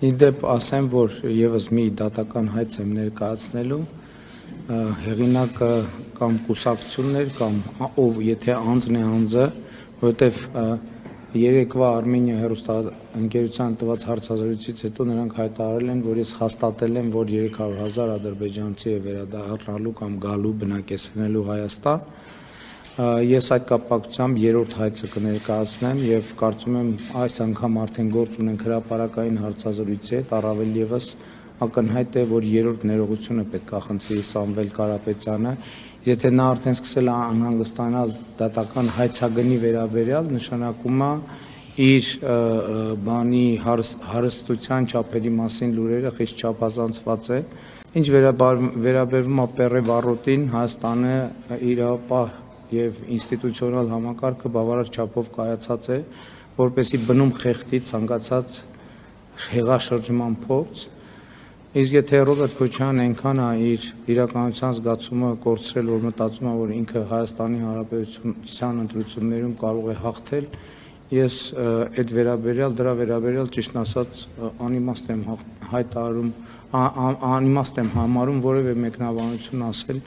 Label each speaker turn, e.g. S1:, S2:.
S1: Իդեպ ասեմ, որ եւս մի դատական հայց եմ ներկայացնելու, հեղինակը կամ կուսակցություններ կամ ով եթե անձն է անձը, որովհետեւ երեկվա Արմենիա հեռուստաընկերության տված հարցազրույցից հետո նրանք հայտարարել են, որ ես հաստատել եմ, որ 300,000 ադրբեջանցի է վերադառնալու կամ գալու բնակեցնելու Հայաստան։ Ես այդ կապակցությամբ երրորդ հայցը կներկայացնեմ եւ կարծում եմ այս անգամ արդեն գործ ունենք հրապարակային հարցազրույցի հետ, առավել եւս ակնհայտ է, որ երրորդ ներողությունը պետք է խնդրի Սամվել Կարապետյանը, եթե նա արդեն սկսել է անհանգստանալ դատական հայցագնի վերաբերյալ, նշանակում է իր բանի հարստության չափերի մասին լուրերը խիստ չափազանցված է։ Ինչ վերաբերվում է Պեռե Վառոդին, Հայաստանը իրավապահ եւ ինստիտուցիոնալ համակարգը բավարար չափով կայացած է, որպեսզի բնում խեղդի ցանկացած հեղաշրջման փորձ, իսկ եթե Ռոբերտ Քոչարյանն այնքան է իր իրականության զգացումը կորցրել, որ մտածում է, որ ինքը Հայաստանի Հանրապետության ընտրություններում կարող է հաղթել, ես այդ դրա վերաբերյալ ճիշտ ասած անիմաստ եմ համարում որևէ մեկնաբանություն ասել